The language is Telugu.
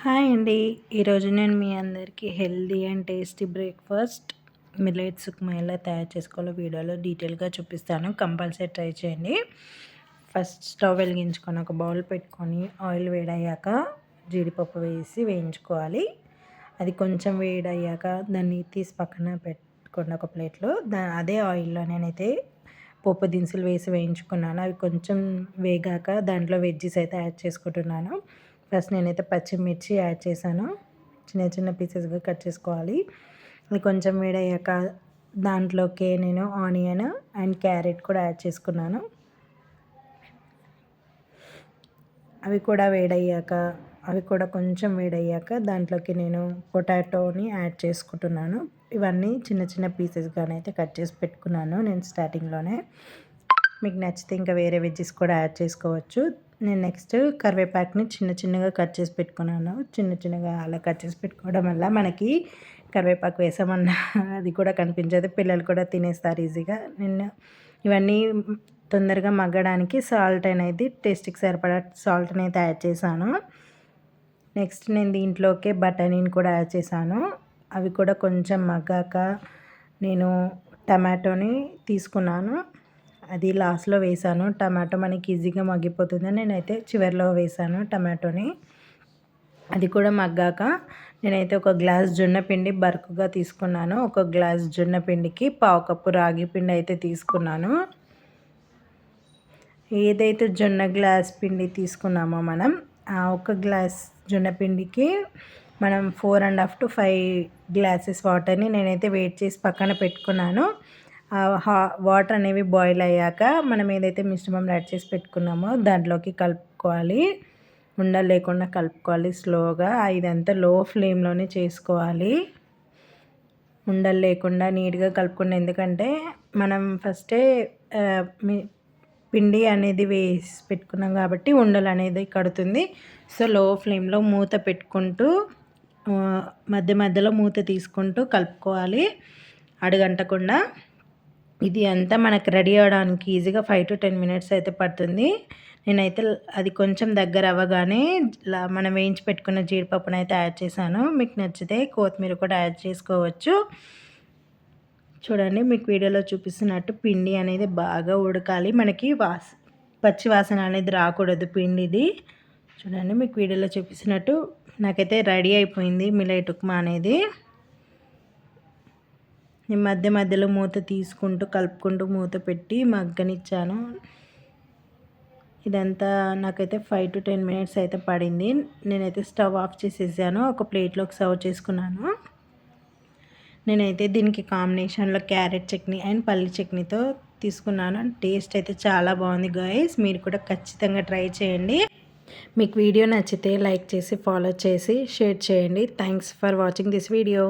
హాయ్ అండి. ఈరోజు నేను మీ అందరికీ healthy and tasty breakfast millets upma ఎలా తయారు చేసుకోవాలో వీడియోలో డీటెయిల్గా చూపిస్తాను. కంపల్సరీ ట్రై చేయండి. ఫస్ట్ స్టవ్ వెలిగించుకొని ఒక బౌల్ పెట్టుకొని ఆయిల్ వేడయ్యాక జీడిపప్పు వేసి వేయించుకోవాలి. అది కొంచెం వేడయ్యాక దాన్ని తీసి పక్కన పెట్టుకోండి ఒక ప్లేట్లో. అదే ఆయిల్లో నేనైతే పోపు దినుసులు వేసి వేయించుకున్నాను. అవి కొంచెం వేగాక దాంట్లో వెజ్జీస్ అయితే యాడ్ చేసుకుంటున్నాను. ఫస్ట్ నేనైతే పచ్చిమిర్చి యాడ్ చేశాను. చిన్న చిన్న పీసెస్గా కట్ చేసుకోవాలి. అది కొంచెం వేడయ్యాక దాంట్లోకి నేను ఆనియన్ అండ్ క్యారెట్ కూడా యాడ్ చేసుకున్నాను. అవి కూడా కొంచెం వేడయ్యాక దాంట్లోకి నేను పొటాటోని యాడ్ చేసుకుంటున్నాను. ఇవన్నీ చిన్న చిన్న పీసెస్గానైతే కట్ చేసి పెట్టుకున్నాను నేను స్టార్టింగ్లోనే. మీకు నచ్చితే ఇంకా వేరే వెజ్జెస్ కూడా యాడ్ చేసుకోవచ్చు. నేను నెక్స్ట్ కరివేపాకుని చిన్న చిన్నగా కట్ చేసి పెట్టుకున్నాను. చిన్న చిన్నగా అలా కట్ చేసి పెట్టుకోవడం వల్ల మనకి కరివేపాకు వేసామన్న అది కూడా కనిపించదు, పిల్లలు కూడా తినేస్తారు ఈజీగా. నేను ఇవన్నీ తొందరగా మగ్గడానికి సాల్ట్ అనేది టేస్ట్కి సరిపడా సాల్ట్ని అయితే యాడ్ చేశాను. నెక్స్ట్ నేను దీంట్లోకి బఠానీని కూడా యాడ్ చేశాను. అవి కూడా కొంచెం మగ్గాక నేను టమాటోని తీసుకున్నాను. అది లాస్ట్లో వేసాను. టమాటో మనకి ఈజీగా మగ్గిపోతుందని నేనైతే చివరిలో వేసాను టమాటోని. అది కూడా మగ్గాక నేనైతే ఒక గ్లాస్ జొన్న పిండి బరుకుగా తీసుకున్నాను. ఒక గ్లాస్ జొన్న పిండికి పావు కప్పు రాగి పిండి అయితే తీసుకున్నాను. ఏదైతే జొన్న గ్లాస్ పిండి తీసుకున్నామో మనం ఆ ఒక గ్లాస్ జొన్న పిండికి మనం 4.5 to 5 గ్లాసెస్ వాటర్ని నేనైతే వేడి చేసి పక్కన పెట్టుకున్నాను. వాటర్ అనేవి బాయిల్ అయ్యాక మనం ఏదైతే మిశ్రమం యాడ్ చేసి పెట్టుకున్నామో దాంట్లోకి కలుపుకోవాలి. ఉండలు లేకుండా కలుపుకోవాలి స్లోగా. ఇదంతా లో ఫ్లేమ్లోనే చేసుకోవాలి. ఉండలు లేకుండా నీట్గా కలుపుకోండి. ఎందుకంటే మనం ఫస్టే పిండి అనేది వేసి పెట్టుకున్నాం కాబట్టి ఉండలు అనేది కడుతుంది. సో లో ఫ్లేమ్లో మూత పెట్టుకుంటూ మధ్య మధ్యలో మూత తీసుకుంటూ కలుపుకోవాలి అడుగంటకుండా. ఇది అంతా మనకు రెడీ అవ్వడానికి ఈజీగా 5 to 10 minutes అయితే పడుతుంది. నేనైతే అది కొంచెం దగ్గర అవ్వగానే మనం వేయించి పెట్టుకున్న జీడిపప్పును అయితే యాడ్ చేశాను. మీకు నచ్చితే కొత్తిమీర కూడా యాడ్ చేసుకోవచ్చు. చూడండి, మీకు వీడియోలో చూపిస్తున్నట్టు పిండి అనేది బాగా ఉడకాలి. మనకి పచ్చి వాసన అనేది రాకూడదు పిండిది. చూడండి, మీకు వీడియోలో చూపిస్తున్నట్టు నాకైతే రెడీ అయిపోయింది మిల్లెట్ ఉప్మా అనేది. నేను మధ్య మధ్యలో మూత తీసుకుంటూ కలుపుకుంటూ మూత పెట్టి మగ్గనిచ్చాను. ఇదంతా నాకైతే 5 to 10 minutes అయితే పడింది. నేనైతే స్టవ్ ఆఫ్ చేసేసాను. ఒక ప్లేట్లోకి సర్వ్ చేసుకున్నాను. నేనైతే దీనికి కాంబినేషన్లో క్యారెట్ చట్నీ అండ్ పల్లి చట్నీతో తీసుకున్నాను. టేస్ట్ అయితే చాలా బాగుంది గాయస్. మీరు కూడా ఖచ్చితంగా ట్రై చేయండి. మీకు వీడియో నచ్చితే లైక్ చేసి ఫాలో చేసి షేర్ చేయండి. Thanks for watching this video.